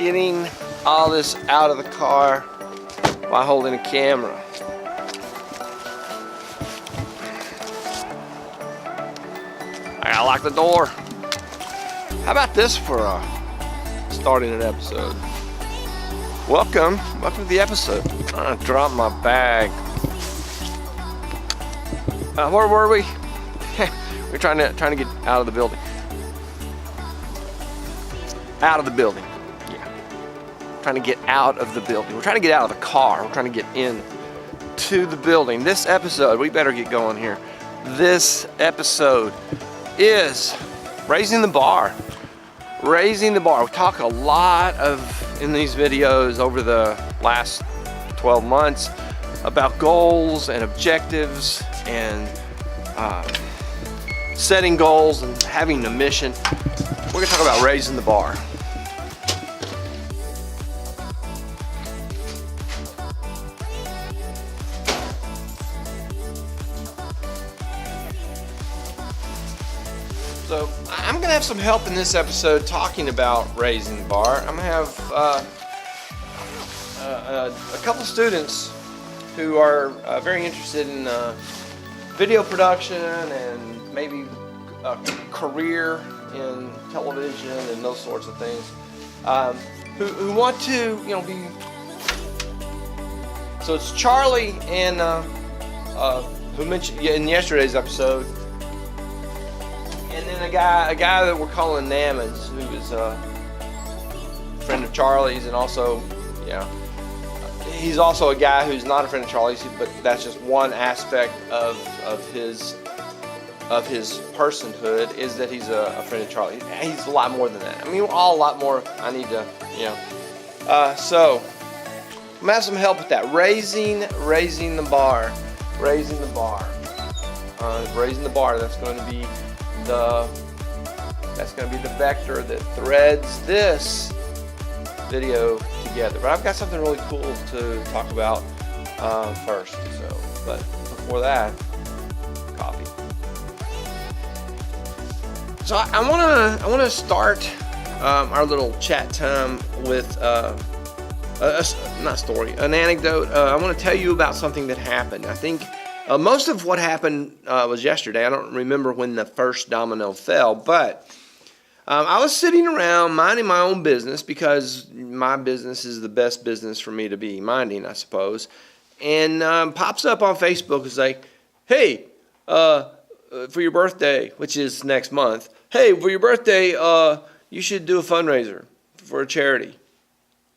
getting all this out of the car while holding a camera. I gotta lock the door. How about this for starting an episode? Welcome to the episode. I dropped my bag. Where were we? We're trying to get out of the building. Out of the building. Yeah. Trying to get out of the building. We're trying to get out of the car. We're trying to get in to the building. This episode, we better get going here. This episode is raising the bar. Raising the bar. We talk a lot in these videos over the last 12 months about goals and objectives and setting goals and having a mission. We're going to talk about raising the bar. So I'm going to have some help in this episode talking about raising the bar. I'm going to have a couple students who are very interested in video production and maybe a career in television and those sorts of things, who want to, be. So it's Charlie and who mentioned in yesterday's episode, and then a guy that we're calling Nammons, who is a friend of Charlie's, and also, he's also a guy who's not a friend of Charlie's, but that's just one aspect of his personhood, is that he's a friend of Charlie. He's a lot more than that. I mean, we're all a lot more. I need to, so I'm gonna have some help with that. Raising the bar. Raising the bar. That's going to be the vector that threads this video together. But I've got something really cool to talk about first. But before that, coffee. So I want to start our little chat time with an anecdote. I want to tell you about something that happened. I think most of what happened was yesterday. I don't remember when the first domino fell, but I was sitting around minding my own business, because my business is the best business for me to be minding, I suppose. And pops up on Facebook, is like, hey, for your birthday, which is next month, hey, for your birthday, you should do a fundraiser for a charity.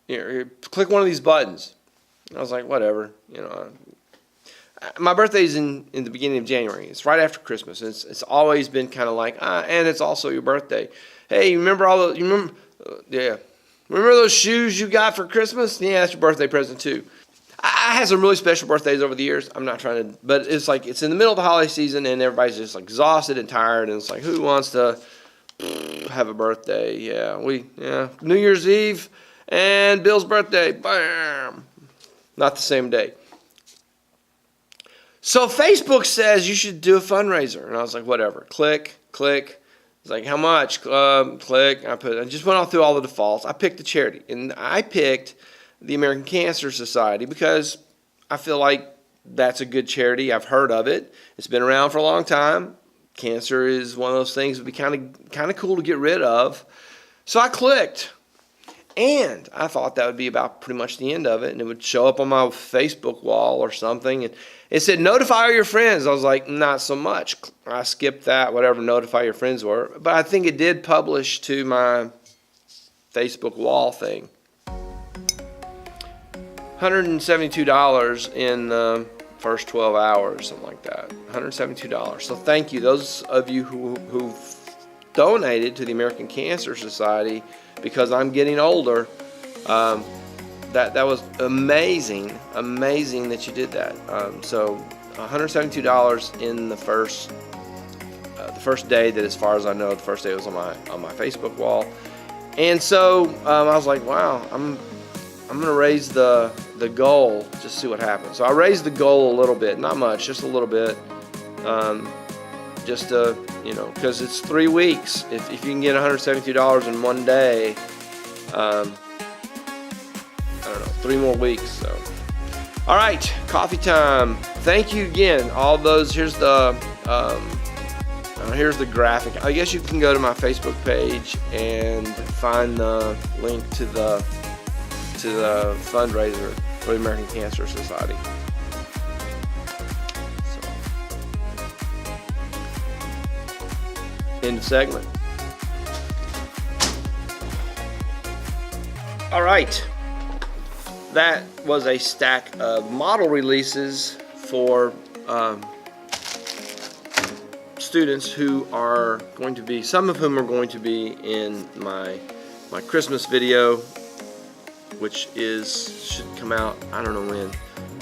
Here, click one of these buttons. I was like, whatever, my birthday's in the beginning of January. It's right after Christmas. It's always been kind of like, and it's also your birthday. Hey, remember remember those shoes you got for Christmas? Yeah, that's your birthday present too. I had some really special birthdays over the years. I'm not trying to, but it's like, it's in the middle of the holiday season and everybody's just like exhausted and tired, and it's like, who wants to have a birthday? New Year's Eve and Bill's birthday. Bam. Not the same day. So Facebook says you should do a fundraiser, and I was like, whatever. Click. It's like, how much? Click. I just went all through all the defaults. I picked the charity, and I picked the American Cancer Society because I feel like that's a good charity. I've heard of it. It's been around for a long time. Cancer is one of those things that would be kind of cool to get rid of. So I clicked, and I thought that would be about pretty much the end of it, and it would show up on my Facebook wall or something, and it said notify all your friends. I was like, not so much. I skipped that, whatever notify your friends were, but I think it did publish to my Facebook wall thing. $172 in the first 12 hours, something like that. $172. So thank you, those of you who've donated to the American Cancer Society, because I'm getting older. That was amazing that you did that. So $172 in the first day that, as far as I know, the first day was on my Facebook wall. And so I was like, wow, I'm gonna raise the goal, just see what happens. So I raised the goal a little bit, not much, just a little bit, just to, because it's 3 weeks. If you can get $172 in one day, 3 more weeks. So, all right, coffee time. Thank you again. All those. Here's the graphic. I guess you can go to my Facebook page and find the link to the fundraiser for the American Cancer Society. So, end of segment. All right, that was a stack of model releases for students who are going to be, some of whom are going to be in my Christmas video, which should come out, I don't know when.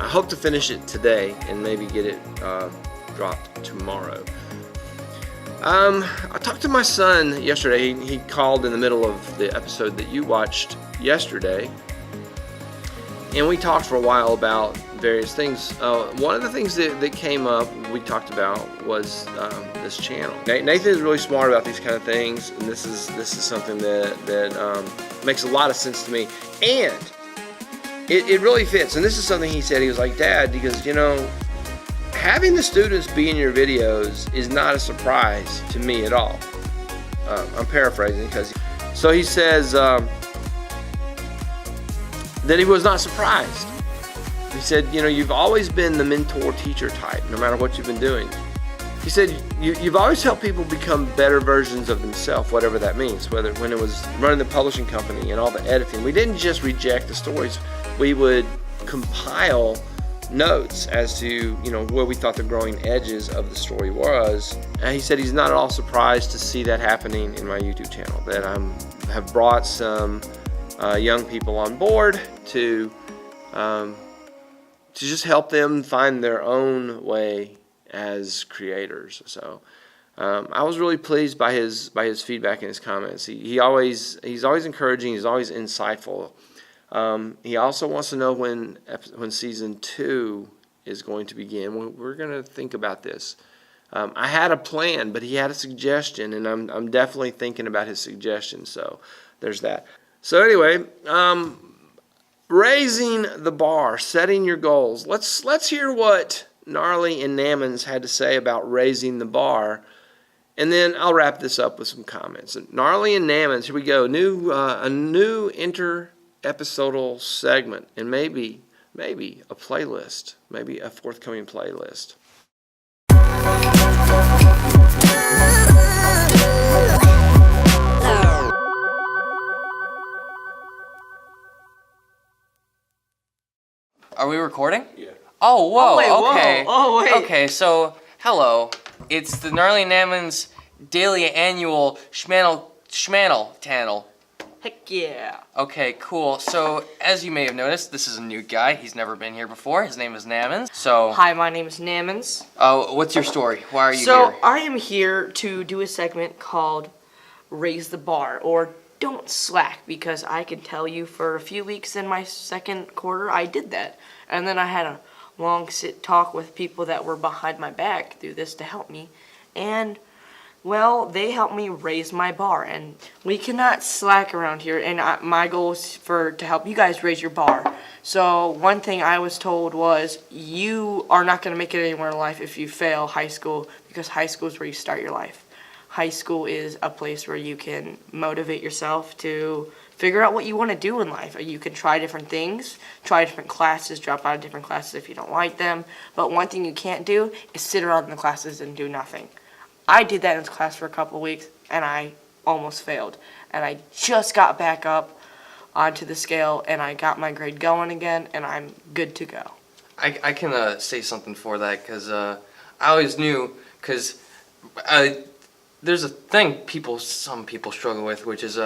I hope to finish it today and maybe get it dropped tomorrow. I talked to my son yesterday. He called in the middle of the episode that you watched yesterday, and we talked for a while about various things. One of the things that came up, we talked about, was this channel. Nathan is really smart about these kind of things, and this is something that makes a lot of sense to me, and it really fits. And this is something he said. He was like, Dad, because having the students be in your videos is not a surprise to me at all. I'm paraphrasing so he says that he was not surprised. He said, you've always been the mentor-teacher type, no matter what you've been doing. He said, you've always helped people become better versions of themselves, whatever that means. When it was running the publishing company and all the editing, we didn't just reject the stories. We would compile notes as to where we thought the growing edges of the story was. And he said he's not at all surprised to see that happening in my YouTube channel. That I have brought some young people on board to just help them find their own way as creators. So I was really pleased by his feedback and his comments. He's always encouraging. He's always insightful. He also wants to know when season 2 is going to begin. We're going to think about this. I had a plan, but he had a suggestion, and I'm definitely thinking about his suggestion. So there's that. So anyway, raising the bar, setting your goals. Let's hear what Gnarly and Nammons had to say about raising the bar, and then I'll wrap this up with some comments. Gnarly and Nammons, here we go. A new inter-episodal segment, and maybe a playlist, maybe a forthcoming playlist. Are we recording? Yeah. Oh, whoa, wait, okay. whoa. Oh, wait. Okay, so, hello. It's the Gnarly Nammons daily annual schmannel tannel. Heck yeah. Okay, cool. So, as you may have noticed, this is a new guy. He's never been here before. His name is Nammons. So, Hi, my name is Nammons. what's your story? Why are you here? So, I am here to do a segment called Raise the Bar, or Don't Slack, because I can tell you for a few weeks in my second quarter, I did that. And then I had a long talk with people that were behind my back through this to help me. And, well, they helped me raise my bar. And we cannot slack around here. And my goal is to help you guys raise your bar. So one thing I was told was you are not going to make it anywhere in life if you fail high school, because high school is where you start your life. High school is a place where you can motivate yourself to figure out what you want to do in life. You can try different things, try different classes, drop out of different classes if you don't like them. But one thing you can't do is sit around in the classes and do nothing. I did that in class for a couple of weeks, and I almost failed. And I just got back up onto the scale, and I got my grade going again, and I'm good to go. I can say something for that, because I always knew, because there's a thing some people struggle with, which is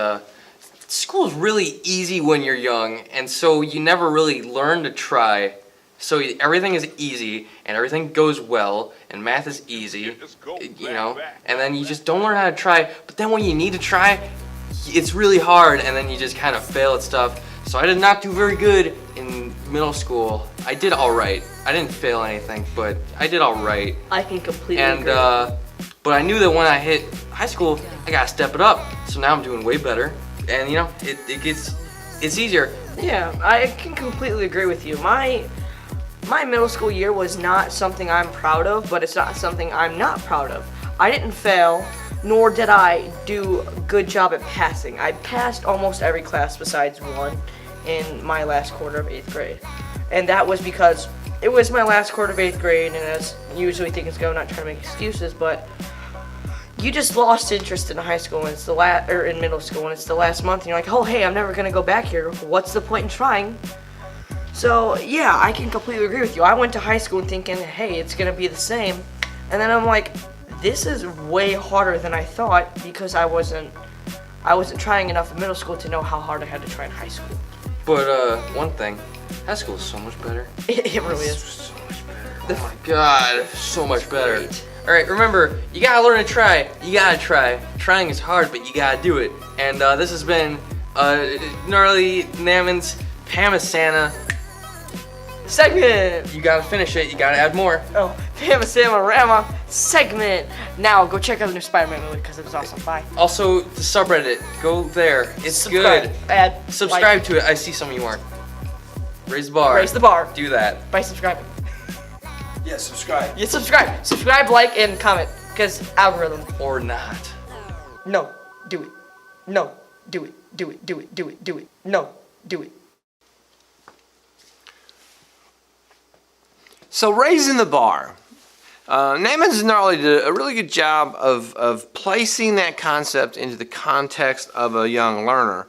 school's really easy when you're young, and so you never really learn to try. So everything is easy, and everything goes well, and math is easy, and then you just don't learn how to try. But then when you need to try, it's really hard, and then you just kind of fail at stuff. So I did not do very good in middle school. I did all right. I didn't fail anything, but I did all right. I can completely agree. But I knew that when I hit high school, I gotta step it up. So now I'm doing way better, and it's it's easier. Yeah, I can completely agree with you. My middle school year was not something I'm proud of, but it's not something I'm not proud of. I didn't fail, nor did I do a good job at passing. I passed almost every class besides one in my last quarter of 8th grade. And that was because it was my last quarter of 8th grade, and as usually things go, not trying to make excuses, but you just lost interest in high school, and it's in middle school, and it's the last month, and you're like, oh, hey, I'm never gonna go back here. What's the point in trying? So yeah, I can completely agree with you. I went to high school thinking, hey, it's gonna be the same, and then I'm like, this is way harder than I thought because I wasn't trying enough in middle school to know how hard I had to try in high school. But one thing, high school is so much better. It really is. So much better. Oh my god, so much better. All right, remember, you gotta learn to try. You gotta try. Trying is hard, but you gotta do it. And this has been Gnarly Nammons, Pam Santa Segment! You gotta finish it. You gotta add more. Oh, Pam Rama segment. Now go check out the new Spider-Man movie because it was awesome. Bye. Also, the subreddit. Go there. It's Subscribe, good. Add. Subscribe like, to it. I see some of you aren't. Raise the bar. Raise the bar. Do that. By subscribing. Yeah, subscribe. Yeah, subscribe. Subscribe, like, and comment. Because algorithm. Or not. No. Do it. No. Do it. Do it. Do it. Do it. Do it. No. Do it. So raising the bar. Nammons and Gnarly did a really good job of placing that concept into the context of a young learner.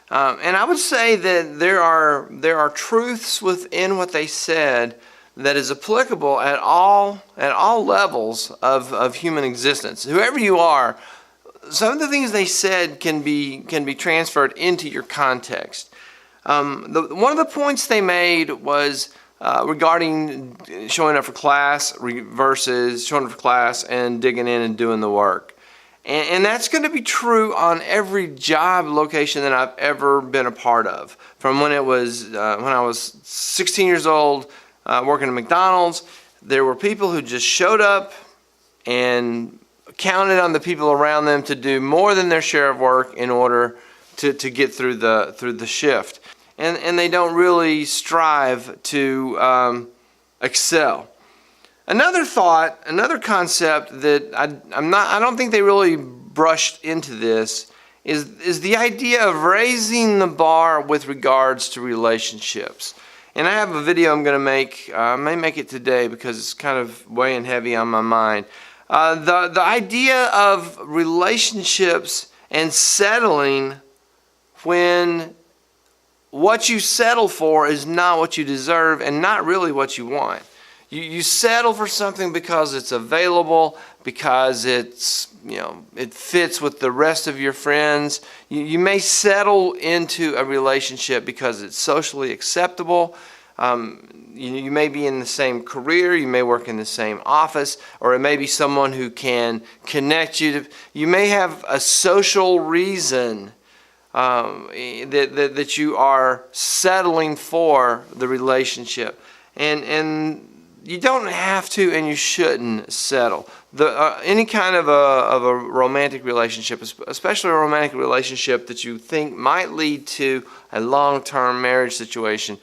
And I would say that there are truths within what they said that is applicable at all levels of human existence. Whoever you are, some of the things they said can be transferred into your context. One of the points they made was regarding showing up for class versus showing up for class and digging in and doing the work. And that's going to be true on every job location that I've ever been a part of. From when I was 16 years old working at McDonald's, there were people who just showed up and counted on the people around them to do more than their share of work in order to get through the shift. And they don't really strive to excel. Another thought, another concept that I don't think they really brushed into this is the idea of raising the bar with regards to relationships. And I have a video I'm going to make. I may make it today because it's kind of weighing heavy on my mind. The idea of relationships and settling when what you settle for is not what you deserve and not really what you want. You settle for something because it's available, because it's, it fits with the rest of your friends. You may settle into a relationship because it's socially acceptable. You may be in the same career, you may work in the same office, or it may be someone who can connect you to. You may have a social reason that you are settling for the relationship, and you don't have to, and you shouldn't settle. Any kind of a romantic relationship, especially a romantic relationship that you think might lead to a long-term marriage situation,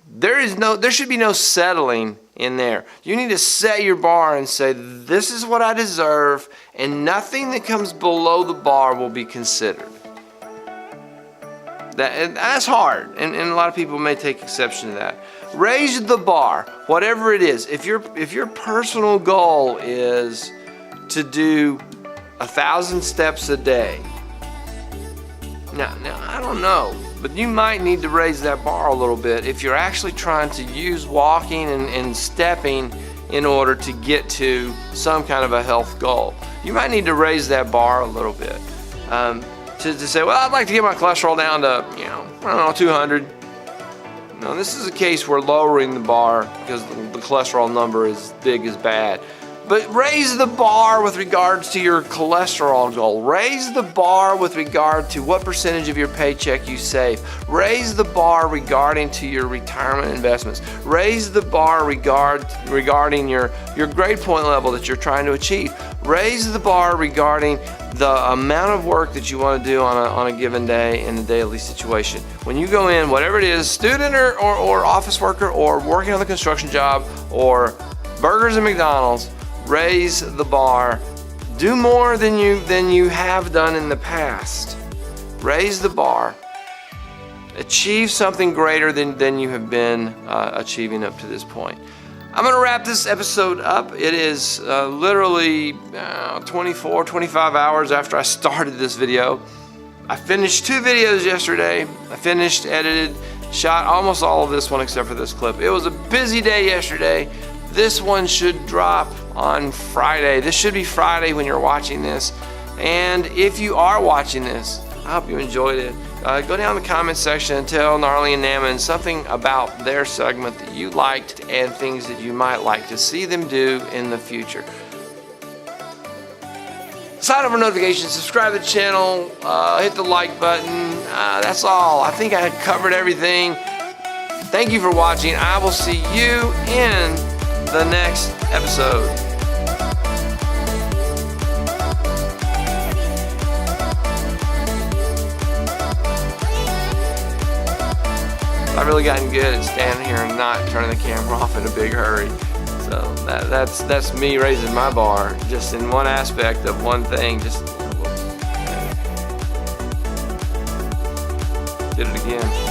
there should be no settling in there. You need to set your bar and say, this is what I deserve, and nothing that comes below the bar will be considered. That's hard, and a lot of people may take exception to that. Raise the bar, whatever it is. If your personal goal is to do 1,000 steps a day, now I don't know, but you might need to raise that bar a little bit if you're actually trying to use walking and stepping in order to get to some kind of a health goal. You might need to raise that bar a little bit. To say, well, I'd like to get my cholesterol down to, 200. No, this is a case where lowering the bar because the cholesterol number is big is bad. But raise the bar with regards to your cholesterol goal. Raise the bar with regard to what percentage of your paycheck you save. Raise the bar regarding to your retirement investments. Raise the bar regarding your grade point level that you're trying to achieve. Raise the bar regarding the amount of work that you want to do on a given day in a daily situation. When you go in, whatever it is, student or office worker or working on the construction job or burgers at McDonald's, raise the bar. Do more than you have done in the past. Raise the bar. Achieve something greater than you have been achieving up to this point. I'm going to wrap this episode up. It is literally 24, 25 hours after I started this video. I finished 2 videos yesterday. I finished, edited, shot almost all of this one except for this clip. It was a busy day yesterday. This one should drop on Friday. This should be Friday when you're watching this. And if you are watching this, I hope you enjoyed it. Go down in the comment section and tell Gnarly and Nammons something about their segment that you liked and things that you might like to see them do in the future. Sign up for notifications, subscribe to the channel, hit the like button. That's all. I think I covered everything. Thank you for watching. I will see you in the next episode. I've really gotten good at standing here and not turning the camera off in a big hurry. So that's me raising my bar just in one aspect of one thing. Just did it again.